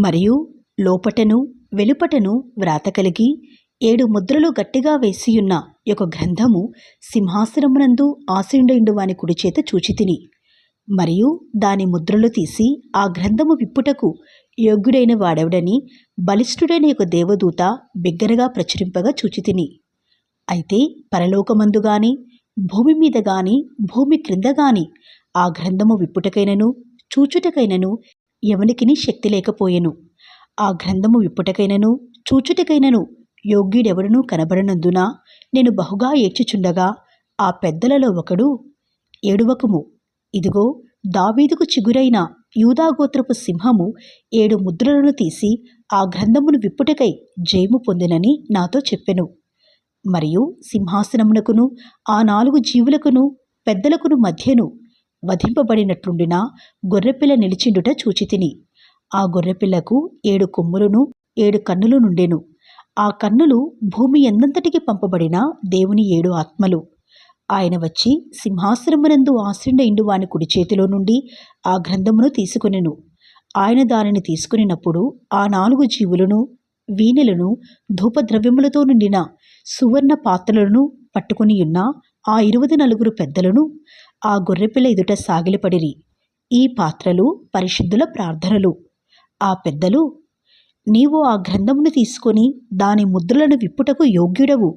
మరియు లోపటను వెలుపటను వ్రాత కలిగి 7 ముద్రలు గట్టిగా వేసియున్న ఒక గ్రంథము సింహాసనమునందు ఆసీనుడైన వాని కుడి చేత చూచితిని. మరియు దాని ముద్రలు తీసి ఆ గ్రంథము విప్పుటకు యోగ్యుడైన వాడెవడని బలిష్ఠుడైన ఒక దేవదూత బిగ్గరగా ప్రచురింపగా చూచితిని. అయితే పరలోకమందు గాని భూమి మీద గాని భూమి క్రింద గాని ఆ గ్రంథము విప్పుటకైనను చూచుటకైనను ఎవనికిని శక్తి లేకపోయెను. ఆ గ్రంథము విప్పుటకైనను చూచుటకైనను యోగ్యుడెవడనూ కనబడనందున నేను బహుగా ఏడ్చుచుండగా ఆ పెద్దలలో ఒకడు, ఏడువకుము, ఇదిగో దావీదుకు చిగురైన యూదాగోత్రపు సింహము 7 ముద్రలను తీసి ఆ గ్రంథమును విప్పుటకై జయము పొందినని నాతో చెప్పెను. మరియు సింహాసనమునకును ఆ 4 జీవులకును పెద్దలకును మధ్యను వధింపబడినట్లుండిన గొర్రెపిల్ల నిలిచిండుట చూచితిని. ఆ గొర్రెపిల్లకు 7 కొమ్ములను 7 కన్నులు నుండెను. ఆ కన్నులు భూమి ఎందంతటికి పంపబడిన దేవుని 7 ఆత్మలు. ఆయన వచ్చి సింహాసనమునందు ఆసీనుడైన వాని కుడి చేతిలో నుండి ఆ గ్రంథమును తీసుకొనెను. ఆయన దానిని తీసుకునినప్పుడు ఆ 4 జీవులను వీణెలను ధూపద్రవ్యములతో నిండిన సువర్ణ పాత్రలను పట్టుకునియున్న ఆ 24 పెద్దలను ఆ గొర్రెపిల్ల ఎదుట సాగిలపడిరి. ఈ పాత్రలు పరిశుద్ధుల ప్రార్థనలు. ఆ పెద్దలు, నీవు ఆ గ్రంథమును తీసుకొని దాని ముద్రలను విప్పుటకు యోగ్యుడవు.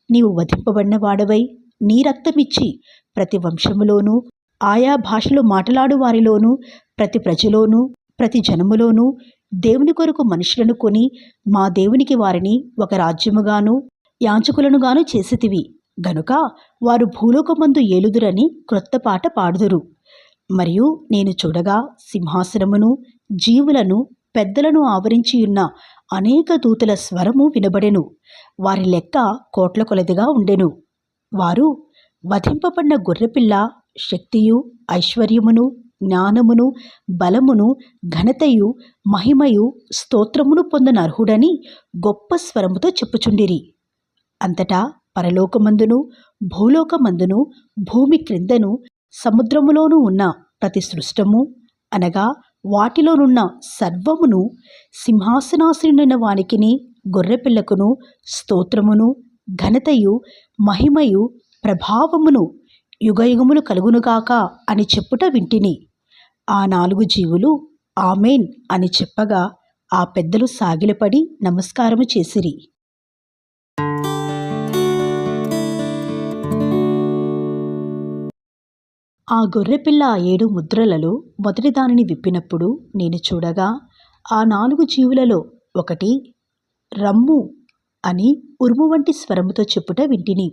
నీవు వధింపబడిన వాడవై నీ రక్తమిచ్చి ప్రతి వంశములోనూ ఆయా భాషలు మాట్లాడు వారిలోనూ ప్రతి ప్రజలోనూ ప్రతి జనములోనూ దేవుని కొరకు మనుషులను కొని మా దేవునికి వారిని ఒక రాజ్యముగాను యాజకులనుగాను చేసితివి గనుక వారు భూలోకమందు ఏలుదురని క్రొత్త పాట పాడుదురు. మరియు నేను చూడగా సింహాసనమును జీవులను పెద్దలను ఆవరించియున్న అనేక దూతల స్వరము వినబడెను. వారి లెక్క కోట్ల కొలదిగా ఉండెను. వారు వధింపబడిన గొర్రెపిల్ల శక్తియు ఐశ్వర్యమును జ్ఞానమును బలమును ఘనతయు మహిమయు స్తోత్రమును పొందనర్హుడని గొప్ప స్వరముతో చెప్పుచుండిరి. అంతటా పరలోకమందును భూలోకమందును భూమి క్రిందను సముద్రములోనూ ఉన్న ప్రతి సృష్టము అనగా వాటిలోనున్న సర్వమును సింహాసనాసీనుడైన వానికిని గొర్రెపిల్లకును స్తోత్రమును ఘనతయు మహిమయు ప్రభావమును యుగయుగములు కలుగునుగాక అని చెప్పుట వింటిని. ఆ 4 జీవులు ఆమేన్ అని చెప్పగా ఆ పెద్దలు సాగిలపడి నమస్కారము చేసిరి. ఆ గొర్రెపిల్ల 7 ముద్రలలో మొదటి దానిని విప్పినప్పుడు నేను చూడగా ఆ 4 జీవులలో ఒకటి రమ్ము అని ఉరుము వంటి స్వరముతో చెప్పుట వింటిని.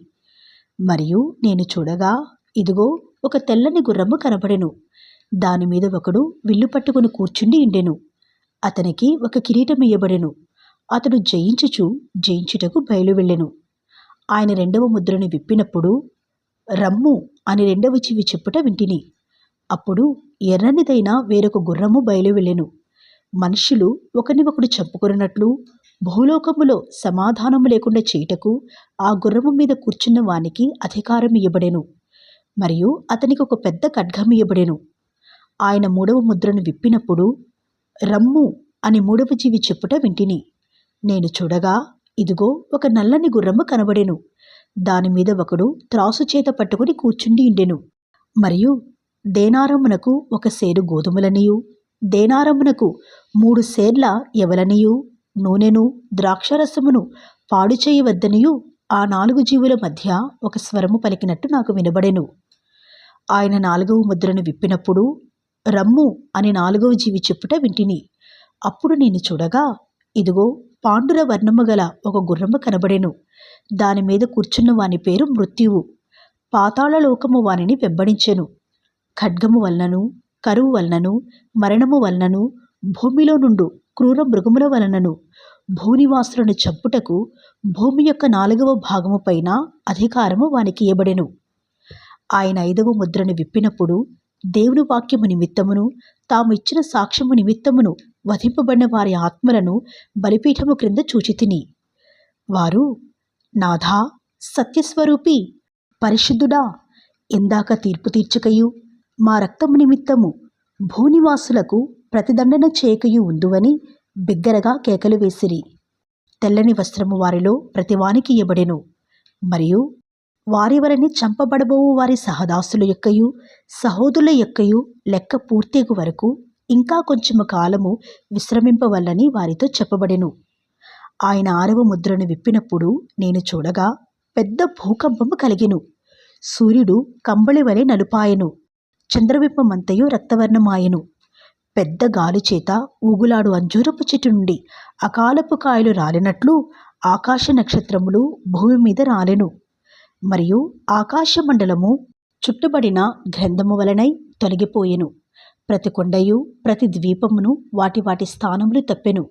మరియు నేను చూడగా ఇదిగో ఒక తెల్లని గుర్రము కనబడెను. దానిమీద ఒకడు విల్లు పట్టుకుని కూర్చుండి ఉండెను. అతనికి ఒక కిరీటం ఇయ్యబడెను. అతడు జయించుటకు బయలు వెళ్ళెను. ఆయన 2వ ముద్రను విప్పినప్పుడు రమ్ము అని 2వ జీవి చెప్పుట వింటిని. అప్పుడు ఎర్రనిదైన వేరొక గుర్రము బయలు వెళ్ళెను. మనుష్యులు ఒకరినొకడు చంపుకొనున్నట్లు భూలోకములో సమాధానము లేకుండా చేయుటకు ఆ గుర్రము మీద కూర్చున్న వానికి అధికారం ఇయ్యబడెను. మరియు అతనికి ఒక పెద్ద ఖడ్గం ఇయ్యబడెను. ఆయన 3వ ముద్రను విప్పినప్పుడు రమ్ము అని 3వ జీవి చెప్పుట వింటిని. నేను చూడగా ఇదిగో ఒక నల్లని గుర్రము కనబడెను. దానిమీద ఒకడు త్రాసు చేత పట్టుకుని కూర్చుండి ఉండెను. మరియు దేనారమునకు 1 సేరు గోధుమలనియు దేనారమునకు 3 సేర్ల యవలనియు నూనెను ద్రాక్షరసమును పాడు చేయవద్దనియు ఆ 4 జీవుల మధ్య ఒక స్వరము పలికినట్టు నాకు వినబడెను. ఆయన 4వ ముద్రను విప్పినప్పుడు రమ్ము అని 4వ జీవి చెప్పుట వింటిని. అప్పుడు నేను చూడగా ఇదిగో పాండుర వర్ణము గల ఒక గుర్రము కనబడెను. దానిమీద కూర్చున్న వాని పేరు మృత్యువు. పాతాళలోకము వానిని వెంబడించెను. ఖడ్గము వలనను కరువు వలనను మరణము వలనను భూమిలో నుండు క్రూర మృగముల వలనను భూనివాసులను చంపుటకు భూమి యొక్క 4వ భాగము పైన అధికారము వానికి ఇయ్యబడెను. ఆయన 5వ ముద్రను విప్పినప్పుడు దేవుని వాక్యము నిమిత్తమును తాము ఇచ్చిన సాక్ష్యము నిమిత్తమును వధింపబడిన వారి ఆత్మలను బలిపీఠము క్రింద చూచితిని. వారు, నాథా, సత్యస్వరూపి, పరిశుద్ధుడా, ఎందాక తీర్పు తీర్చకయు మా రక్తము నిమిత్తము భూనివాసులకు ప్రతిదండన చేయకయు ఉందువని బిగ్గరగా కేకలు వేసిరి. తెల్లని వస్త్రము వారిలో ప్రతివానికి ఇయ్యబడెను. మరియు వారి వలని చంపబడబోవు వారి సహదాసుల యొక్కయు సహోదరుల యొక్కయు లెక్క పూర్తిగు వరకు ఇంకా కొంచెము కాలము విశ్రమింపవల్లని వారితో చెప్పబడెను. ఆయన 6వ ముద్రను విప్పినప్పుడు నేను చూడగా పెద్ద భూకంపము కలిగెను. సూర్యుడు కంబళి వలె నలుపాయెను. చంద్రబింబమంతయు రక్తవర్ణమాయెను. పెద్ద గాలిచేత ఊగులాడు అంజూరపు చెట్టు నుండి అకాలపు కాయలు రాలినట్లు ఆకాశ నక్షత్రములు భూమి మీద రాలెను. మరియు ఆకాశ మండలము చుట్టబడిన గ్రంథము వలనై తొలగిపోయెను. ప్రతి కొండయు ప్రతి ద్వీపమును వాటి వాటి స్థానములు తప్పెను.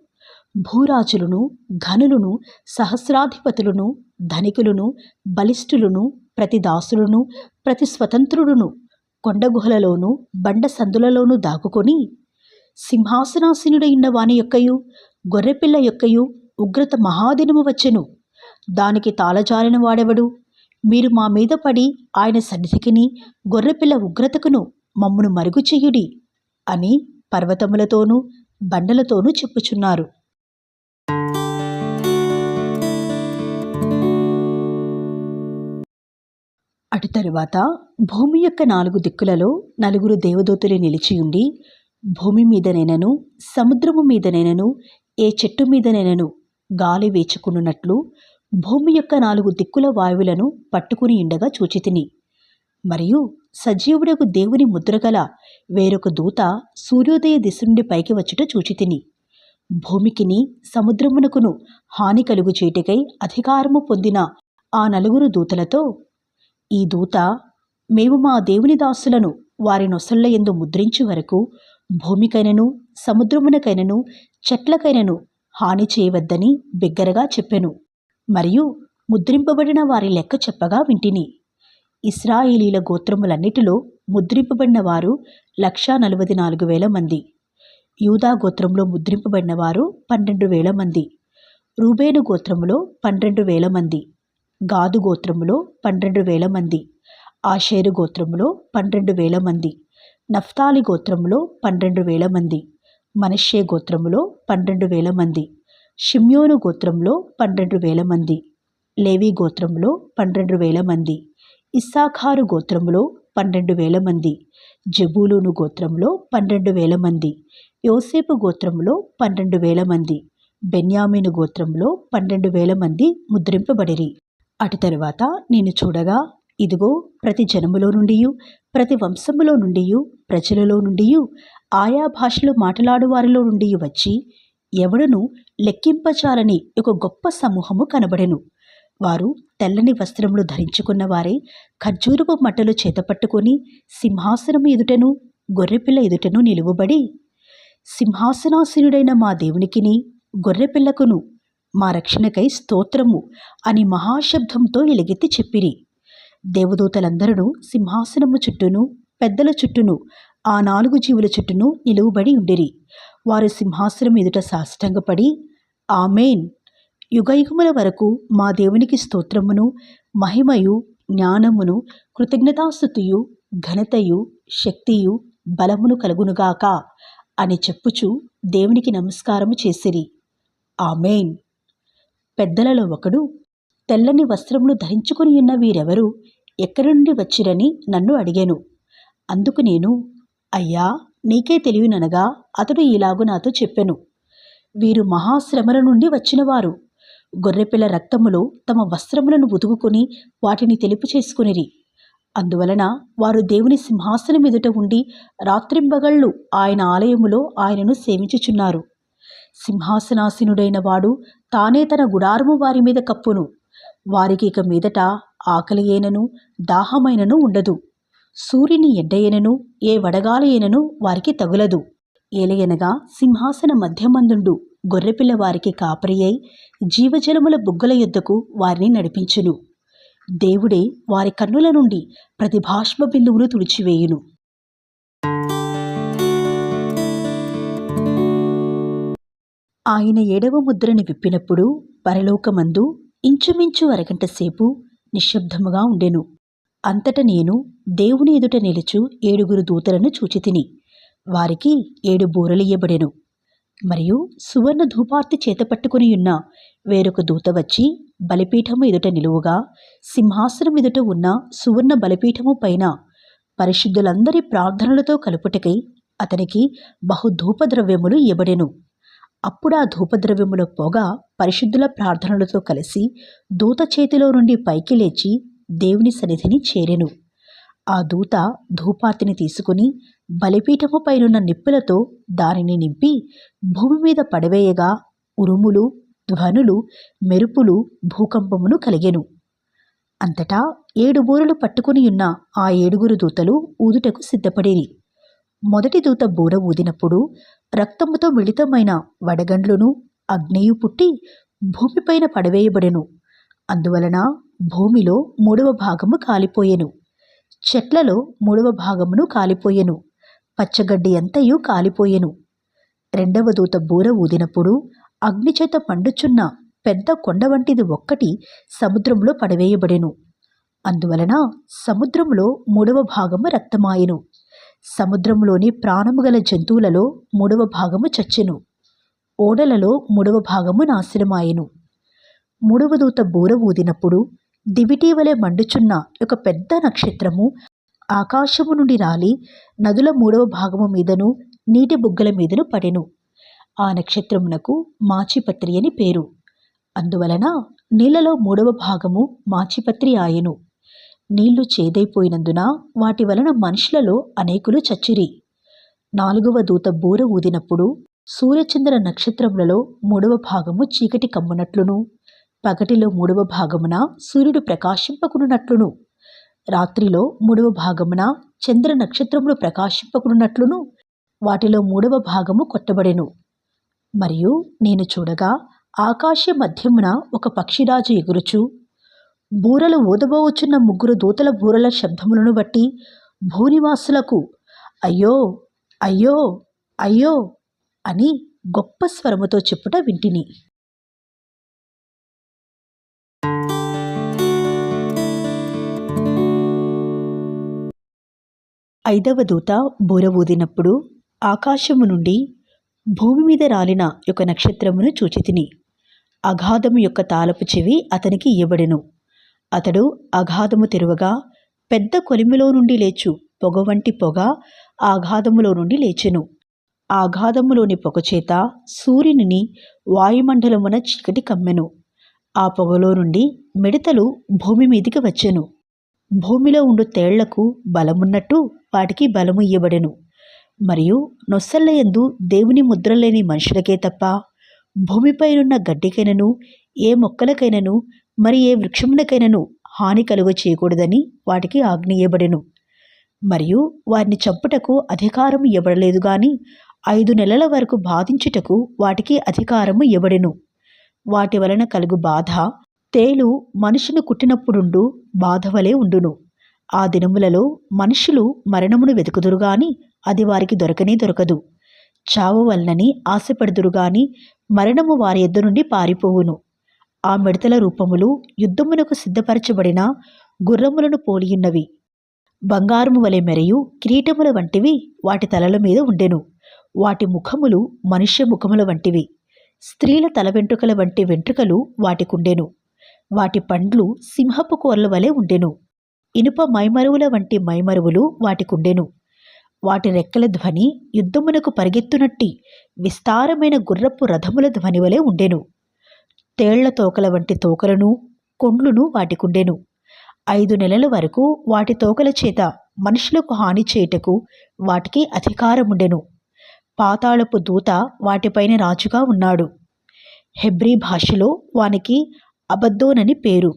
భూరాజులను, ఘనులను, సహస్రాధిపతులను, ధనికులను, బలిష్ఠులను, ప్రతి దాసులను, ప్రతి స్వతంత్రుడును కొండగుహలలోను బండ సందులలోనూ దాగుకొని సింహాసనాసీనుడైన వాని యొక్కయు గొర్రెపిల్ల యొక్కయు ఉగ్రత మహాదినము వచ్చెను. దానికి తాళజారిన వాడెవడు? మీరు మా మీద పడి ఆయన సన్నిధికిని గొర్రెపిల్ల ఉగ్రతకును మమ్మును మరుగు చెయ్యుడి అని పర్వతములతోనూ బండలతోనూ చెప్పుచున్నారు. అటు తరువాత భూమి యొక్క 4 దిక్కులలో 4 దేవదూతలు నిలిచియుండి భూమి మీదనైనను సముద్రము మీదనైనను ఏ చెట్టు మీదనైనను గాలి వేచుకున్నట్లు భూమి యొక్క 4 దిక్కుల వాయువులను పట్టుకుని ఉండగా చూచితిని. మరియు సజీవుడకు దేవుని ముద్రగల వేరొక దూత సూర్యోదయ దిశ నుండి పైకి వచ్చుట చూచితిని. భూమికిని సముద్రమునకును హాని కలుగు చేటికై అధికారము పొందిన ఆ 4 దూతలతో, ఈ దూత మేము మా దేవుని దాసులను వారి నొసళ్ళ యందు ముద్రించు వరకు భూమికైనను సముద్రమునకైనను చెట్లకైనను హాని చేయవద్దని బిగ్గరగా చెప్పెను. మరియు ముద్రింపబడిన వారి లెక్క చెప్పగా వింటిని. ఇశ్రాయేలీల గోత్రములన్నిటిలో ముద్రింపబడిన వారు 1,44,000 మంది. యూదా గోత్రంలో ముద్రింపబడిన వారు 12,000 మంది. రూబేను గోత్రములో 12,000 మంది. గాదు గోత్రములో 12,000 మంది. ఆషేరు గోత్రములో 12,000 మంది. నఫ్తాలి గోత్రములో 12,000 మంది. మనష్షే గోత్రములో 12,000 మంది. షిమ్యోను గోత్రములో 12,000 మంది. లేవి గోత్రములో 12,000 మంది. ఇస్సాఖారు గోత్రములో 12,000 మంది. జెబూలూను గోత్రములో 12,000 మంది. యోసేపు గోత్రములో 12,000 మంది. బెన్యామీను గోత్రములో 12,000 మంది ముద్రింపబడిరి. అటు తరువాత నేను చూడగా ఇదిగో ప్రతి జనములో నుండియు ప్రతి వంశములో నుండియు ప్రజలలో నుండియు ఆయా భాషలు మాట్లాడు వారిలో నుండి వచ్చి ఎవడును లెక్కింపచాలని ఒక గొప్ప సమూహము కనబడెను. వారు తెల్లని వస్త్రములు ధరించుకున్న వారే ఖర్జూరపు మట్టలు చేతపట్టుకొని సింహాసనము ఎదుటను గొర్రెపిల్ల ఎదుటను నిలువబడి, సింహాసనాసీనుడైన మా దేవునికిని గొర్రెపిల్లకును మా రక్షణకై స్తోత్రము అని మహాశబ్దంతో ఎలుగెత్తి చెప్పిరి. దేవదూతలందరూ సింహాసనము చుట్టూను పెద్దల చుట్టూను ఆ 4 జీవుల చుట్టూను నిలువబడి ఉండిరి. వారు సింహాసనం ఎదుట సాష్టాంగపడి, ఆమేన్, యుగయుగముల వరకు మా దేవునికి స్తోత్రమును మహిమయు జ్ఞానమును కృతజ్ఞతాస్తుతియు ఘనతయు శక్తియు బలమును కలుగునుగాక అని చెప్పుచు దేవునికి నమస్కారము చేసిరి. ఆమేన్. పెద్దలలో ఒకడు, తెల్లని వస్త్రములు ధరించుకుని ఉన్న వీరెవరు, ఎక్కడి నుండి వచ్చిరని నన్ను అడిగాను. అందుకు నేను, అయ్యా, నీకే తెలియననగా అతడు ఇలాగు నాతో చెప్పెను, వీరు మహాశ్రమల నుండి వచ్చినవారు. గొర్రెపిల్ల రక్తములో తమ వస్త్రములను ఉతుకుని వాటిని తెలుపు చేసుకునిరి. అందువలన వారు దేవుని సింహాసనం ఎదుట ఉండి రాత్రింబగళ్ళు ఆయన ఆలయములో ఆయనను సేవించుచున్నారు. సింహాసనాసీనుడైన వాడు తానే తన గుడారము వారి మీద కప్పును. వారికి ఇక మీదట ఆకలి అయినను దాహమైనను ఉండదు. సూర్యుని ఎండయనను ఏ వడగాలైనను వారికి తగులదు. ఏలయనగా సింహాసన మధ్యమందుండు గొర్రెపిల్ల వారికి కాపరి అయి జీవజలముల బుగ్గల యొద్దకు వారిని నడిపించును. దేవుడే వారి కన్నుల నుండి ప్రతి బాష్ప బిందువును తుడిచివేయును. ఆయన 7వ ముద్రను విప్పినప్పుడు పరలోకమందు ఇంచుమించు అరగంట సేపు నిశ్శబ్దముగా ఉండెను. అంతట నేను దేవుని ఎదుట నిలుచు 7 దూతలను చూచితిని. వారికి 7 బూరలియ్యబడెను. మరియు సువర్ణ ధూపార్తి చేతపట్టుకునియున్న వేరొక దూత వచ్చి బలిపీఠము ఎదుట నిలువుగా, సింహాసనం ఎదుట ఉన్న సువర్ణ బలిపీఠము పైన పరిశుద్ధులందరి ప్రార్థనలతో కలుపుటకై అతనికి బహు ధూపద్రవ్యములు ఇవ్వబడెను. అప్పుడు ఆ ధూపద్రవ్యముల పొగ పరిశుద్ధుల ప్రార్థనలతో కలిసి దూత చేతిలో నుండి పైకి లేచి దేవుని సన్నిధిని చేరెను. ఆ దూత ధూపార్తిని తీసుకుని బలిపీఠము పైనున్న నిప్పులతో దానిని నింపి భూమి మీద పడవేయగా ఉరుములు, ధ్వనులు, మెరుపులు, భూకంపమును కలిగెను. అంతటా 7 బూరలు పట్టుకునియున్న ఆ 7 దూతలు ఊదుటకు సిద్ధపడిరి. మొదటి దూత బూర ఊదినప్పుడు రక్తముతో మిళితమైన వడగండ్లును అగ్నియు పుట్టి భూమిపైన పడవేయబడెను. అందువలన భూమిలో 3వ భాగము కాలిపోయెను, చెట్లలో 3వ భాగమును కాలిపోయెను, పచ్చగడ్డి అంతయు కాలిపోయెను. రెండవ దూత బూర ఊదినప్పుడు అగ్నిచేత మండుచున్న పెద్ద కొండ వంటిది ఒక్కటి సముద్రంలో పడవేయబడెను. అందువలన సముద్రంలో 3వ భాగము రక్తమాయెను. సముద్రంలోని ప్రాణము గల జంతువులలో 3వ భాగము చచ్చెను. ఓడలలో 3వ భాగము నాశనమాయెను. 3వ దూత బూర ఊదినప్పుడు దివిటీవలే మండుచున్న ఒక పెద్ద నక్షత్రము ఆకాశము నుండి రాలి నదుల 3వ భాగము మీదను నీటి బుగ్గల మీదను పడెను. ఆ నక్షత్రమునకు మాచిపత్రి అని పేరు. అందువలన నీళ్లలో 3వ భాగము మాచిపత్రి ఆయెను. నీళ్లు చేదైపోయినందున వాటి వలన మనుషులలో అనేకులు చచ్చిరి. 4వ దూత బూర ఊదినప్పుడు సూర్యచంద్ర నక్షత్రములలో 3వ భాగము చీకటి కమ్మునట్లును, పగటిలో 3వ భాగమున సూర్యుడు ప్రకాశింపకునున్నట్లును, రాత్రిలో 3వ భాగమున చంద్ర నక్షత్రములు ప్రకాశింపకునున్నట్లును వాటిలో 3వ భాగము కొట్టబడెను. మరియు నేను చూడగా ఆకాశ మధ్యమున ఒక పక్షిరాజు ఎగురుచు, బూరలు ఊదబోవచ్చున్న 3 దూతల బూరల శబ్దములను బట్టి భూనివాసులకు అయ్యో అయ్యో అయ్యో అని గొప్ప స్వరముతో చెప్పుట వింటిని. ఐదవ దూత బూర ఊదినప్పుడు ఆకాశము నుండి భూమి మీద రాలిన ఒక నక్షత్రమును చూచితిని. అగాధము యొక్క తాళపు చెవి అతనికి ఇవ్వబడెను. అతడు అగాధము తెరవగా పెద్ద కొలిమిలో నుండి లేచు పొగ వంటి పొగ ఆ అగాధములో నుండి లేచెను. ఆ అగాధములోని పొగచేత సూర్యుని వాయుమండలమున చీకటి కమ్మెను. ఆ పొగలో నుండి మిడతలు భూమి మీదికి వచ్చెను. భూమిలో ఉండు తేళ్లకు బలమున్నట్టు వాటికి బలము ఇయ్యబడెను. మరియు నొసళ్ళయందు దేవుని ముద్రలేని మనుషులకే తప్ప భూమిపైనున్న గడ్డికైనను ఏ మొక్కలకైనను మరి ఏ వృక్షమునకైనను హాని కలుగ చేయకూడదని వాటికి ఆజ్ఞ ఇయ్యబడెను. మరియు వారిని చంపుటకు అధికారము ఇవ్వబడలేదు గాని 5 నెలల వరకు బాధించుటకు వాటికి అధికారము ఇవ్వబడెను. వాటి వలన కలుగు బాధ తేలు మనుషును కుట్టినప్పుడుండు బాధ వలె ఉండును. ఆ దినములలో మనుషులు మరణమును వెతుకుదురుగాని అది వారికి దొరకనే దొరకదు. చావు వలనని ఆశపడుదురుగాని మరణము వారి యొద్ద నుండి పారిపోవును. ఆ మిడతల రూపములు యుద్ధమునకు సిద్ధపరచబడిన గుర్రములను పోలియున్నవి. బంగారము వలె మెరియు కిరీటముల వంటివి వాటి తలల మీద ఉండెను. వాటి ముఖములు మనుష్య ముఖముల వంటివి. స్త్రీల తల వెంట్రుకల వంటి వెంట్రుకలు వాటికుండెను. వాటి పండ్లు సింహపు కోర్ల వలె ఉండెను. ఇనుప మైమరువుల వంటి మైమరువులు వాటికుండెను. వాటి రెక్కల ధ్వని యుద్ధమునకు పరిగెత్తునట్టి విస్తారమైన గుర్రపు రథముల ధ్వని వలె ఉండెను. తేళ్ల తోకల వంటి తోకలను కొండ్లును వాటికుండెను. 5 నెలల వరకు వాటి తోకల చేత మనుషులకు హాని చేయుటకు వాటికి అధికారముండెను. పాతాళపు దూత వాటిపైన రాజుగా ఉన్నాడు. హెబ్రీ భాషలో వానికి అబద్దోనని పేరు.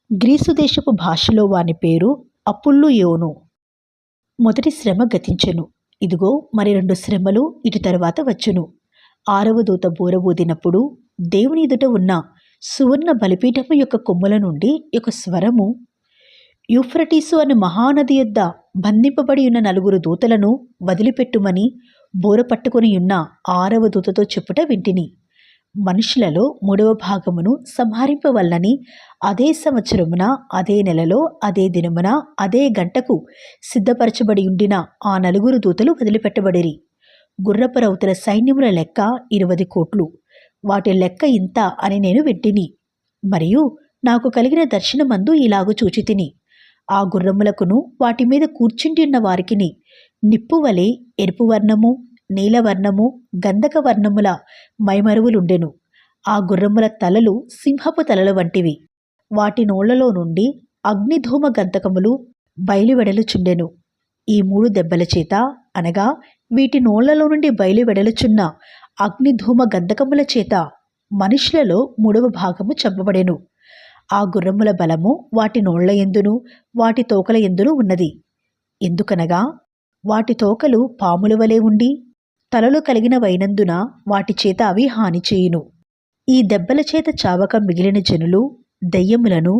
గ్రీసు దేశపు భాషలో వాని పేరు అపుల్లుయోను. మొదటి శ్రమ గతించెను. ఇదిగో మరి 2 శ్రమలు ఇటు తరువాత వచ్చును. 6వ దూత బూర ఊదినప్పుడు దేవుని ఎదుట ఉన్న సువర్ణ బలిపీఠము యొక్క కొమ్ముల నుండి ఒక స్వరము, యూఫ్రటీసు అనే మహానది యొద్ద బంధింపబడి ఉన్న 4 దూతలను వదిలిపెట్టుమని బూర పట్టుకుని ఉన్న 6వ దూతతో చెప్పుట వింటిని. మనుషులలో 3వ భాగమును సంహరింపవలనని అదే సంవత్సరమున అదే నెలలో అదే దినమున అదే గంటకు సిద్ధపరచబడి ఉండిన ఆ 4 దూతలు వదిలిపెట్టబడిరి. గుర్రపు రౌతుల సైన్యముల లెక్క 20 కోట్లు. వాటి లెక్క ఇంత అని నేను వింటిని. మరియు నాకు కలిగిన దర్శనమందు ఇలాగు చూచితిని. ఆ గుర్రములకును వాటి మీద కూర్చుంటున్న వారికిని నిప్పువలె ఎరుపు వర్ణము, నీలవర్ణము, గంధక వర్ణముల మైమరువులుండెను. ఆ గుర్రముల తలలు సింహపు తలల వంటివి. వాటి నోళ్లలో నుండి అగ్నిధూమ గంధకములు బయలువెడలుచుండెను. ఈ 3 దెబ్బల చేత, అనగా వీటి నోళ్లలో నుండి బయలువెడలుచున్న అగ్నిధూమ గంధకముల చేత మనుషులలో 3వ భాగము చంపబడెను. ఆ గుర్రముల బలము వాటి నోళ్ల యందును వాటి తోకల యందును ఉన్నది. ఎందుకనగా వాటి తోకలు పాముల వలె ఉండి తలలు కలిగినవైనందున వాటి చేత అవి హాని చేయును. ఈ దెబ్బల చేత చావక మిగిలిన జనులు దెయ్యములను,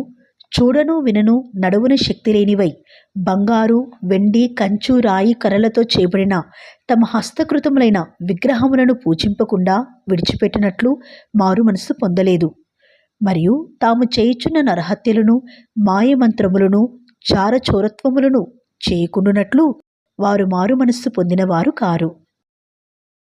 చూడను వినను నడువున శక్తి లేనివై బంగారు, వెండి, కంచు, రాయి, కర్రలతో చేయబడిన తమ హస్తకృతములైన విగ్రహములను పూజింపకుండా విడిచిపెట్టినట్లు మారు మనసు పొందలేదు. మరియు తాము చేయుచున్న నరహత్యలను, మాయమంత్రములను, చారచోరత్వములను చేయకుండునట్లు వారు మారు మనస్సు పొందినవారు కారు.